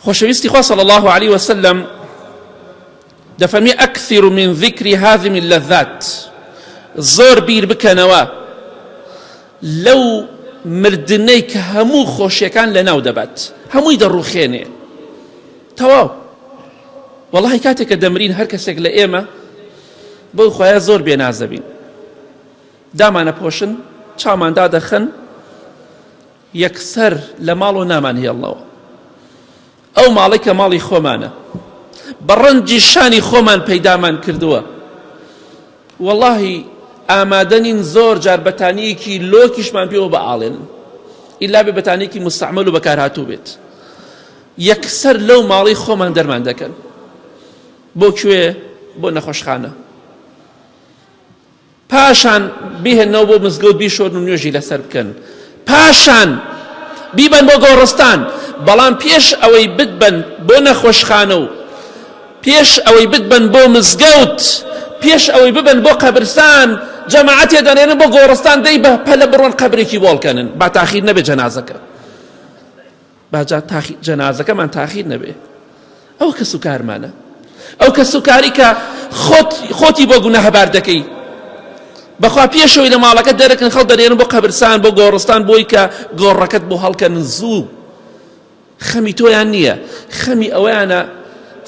خۆشەویستی خوا صلى الله عليه وسلم دەفەرمێ ئەکثر من ذكر هاذم اللذات، زۆر بیر بکەنەوە لەو مردنەی کە هەموو خۆشیەکان لەناو دەبات، هەمووی دەڕوخێنێ تەواو. وەڵاهی کاتێک کە دەمرین هەر کەسێک لە ئێمە بەو خۆیان زۆر بێنازەبین، دامانە پۆشن، چاوماندا دەخەن، یەکسەر لە ماڵ و نامان هێڵنەوە. ئەو ماڵی کە ماڵی خۆمانە بە ڕەنجی شانی خۆمان پەیدامان کردووە، وەڵاهی ئامادەنین زۆر جار بەتانیەکی لۆکیشمان پێوە بەئاڵێنن، ئیلا بێ بەتانیەکی مستعمل و بەکارهاتوو بێت. یەکسەر لەو ماڵی خۆمان دەرمان دەکەن. بۆ کوێ؟ بۆ نەخۆشخانە. پاشان بیهێنەوە بۆ مزگەوت بیشۆرن و نوێژی لەسەر بکەن، پاشان بیبەن بۆ گۆڕستان. بەڵام پێش ئەوەی بتبەن بۆ نەخۆشخانە و پێش ئەوەی بتبەن بۆ مزگەوت، پێش ئەوەی ببن بۆ قەبرستان، جەماعەتێ دەنێنن بۆ گۆڕستان، دەی بە پەلە بڕۆن قەبرێکی بۆڵکەنن. با تاخیر نەبێ جەنازەکە، باجا جەنازەکەمان تاخیر نەبێ. ئەو کە سوکارمانە، ئەو کە سوکاری کە خۆتی بۆ گونە هەبار دەکەی، بەخوا پێشەوەی لە ماڵەکە دەرەکەن خەڵ دەنێنن بۆ قەبرستان، بۆ گۆڕستان، بۆی کە گۆڕەکەت بۆ هەڵکەنن زوو. خەمی تۆیان نییە، خەمی ئەویانە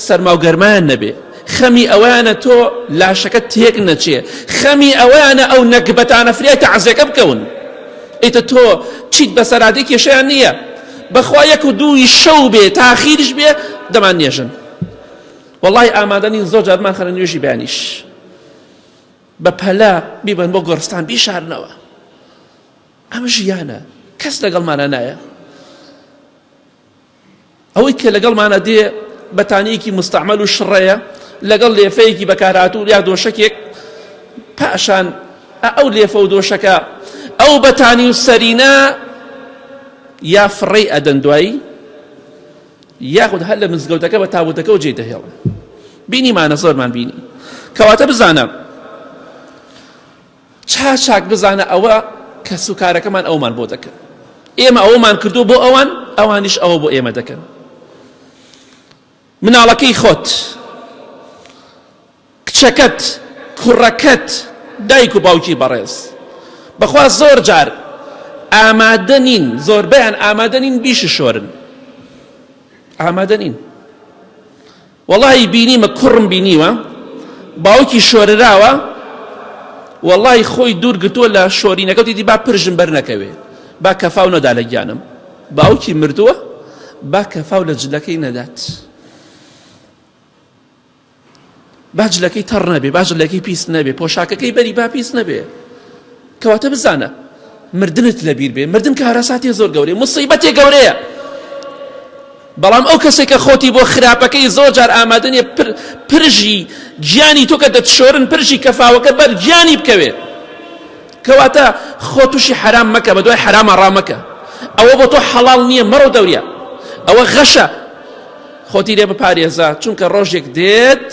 سەرما و گەرمایان نەبێ، خەمی ئەویانە تۆ لاشەکە تێک نەچێ، خەمی ئەویانە ئەو نەکبەتانە فرای تەعزیەکە بکەون. ئیتە تۆ چیت بەسەرادەی کێشەیان نییە، بەخوا یەک و دووی شەو بێ تاخیرش بێ دەمان نێژن. وەڵڵاهی ئامادەنین زۆر جارمان خەنە نوێژی بەیانیش، بە پەلا بیبن بۆ گۆڕستان بیشارنەوە. ئەمە ژیانە، کەس لەگەڵمانە نایە. ئەوەی کە لەگەڵمانە دێ بەتانیەکی مستعمل و شڕەیە، لەگەڵ لێفەیەکی بەکارهاتوو یا دۆشەکێک، پاشان ئەو لێفە و دۆشەکە ئەو بەتانی و سەرینە یا فڕێی ئەدەن دوایی، یاخود هەر لە مزگەوتەکە بە تابوتەکە و جێ دەهێڵن. بینیمانە، زۆرمان بینی. کەواتە بزانە، چاک بزانە ئەوە کە سوکارەکەمان ئەومان بۆ دەکەن. ئێمە ئەومان کردو بۆ ئەوان، ئەوانیش ئەوە بۆ ئێمە دەکەن. مناڵەکەی خۆت، کچەکەت، کوڕەکەت، دایک و باوکی بەڕێز، بەخوا زۆر جار ئامادەنین، زۆربەیان ئامادەنین بیش شۆرن. ئامادەنین. وەڵاهی بینیمە، کوڕم بینیوە باوکی شۆرراوە، وەڵاهی خۆی دوور گرتووە لە شۆرینەکە، دیدی با پرژم بەر نەکەوێ، با کەفاو نەدا لە گیانم. باوکی مردووە، با کەفاو لە جلەکەی نەدات، با جلەکەی تەڕ نەبێ، با جلەکەی پیس نەبێ، پۆشاکەکەی بەری با پیس نەبێ. کەواتە بزانە مردنت لەبیر بێ. مردن کە هەراساتی زۆر گەورەیە، موسیبەتێ گەورەیە. بەڵام ئەو کەسێک کە خۆتی بۆ خراپەکەی زۆر جار ئامادەنیە پرژی گیانی تۆ کە دەتشۆرن، پرژی کەفاوەکە بەر گیانی بکەوێ. کەواتە خۆ تووشی حرام مەکە، بە دوای حرامە ڕامەکە. ئەوە بۆ تۆ حەڵاڵ نییە، مەڕۆ دەورە، ئەوە غەشە. خۆتی لێ بپارێزە، چونکە ڕۆژێک دێت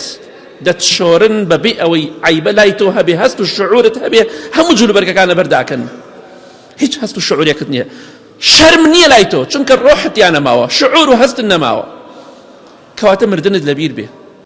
دەتشۆرن بەبێ ئەوەی عیبە لای تۆ هەبێ، هەست و شعورت هەبێ، هەموو جلوبەرگەکانە بەرداکەن، هیچ هەست و شعورێکت نییە. شەرم نییە لای تۆ، چونکە ڕۆحت یان نەماوە، شعور و هەستن نەماوە. کەواتە مردنت لەبیر بێ.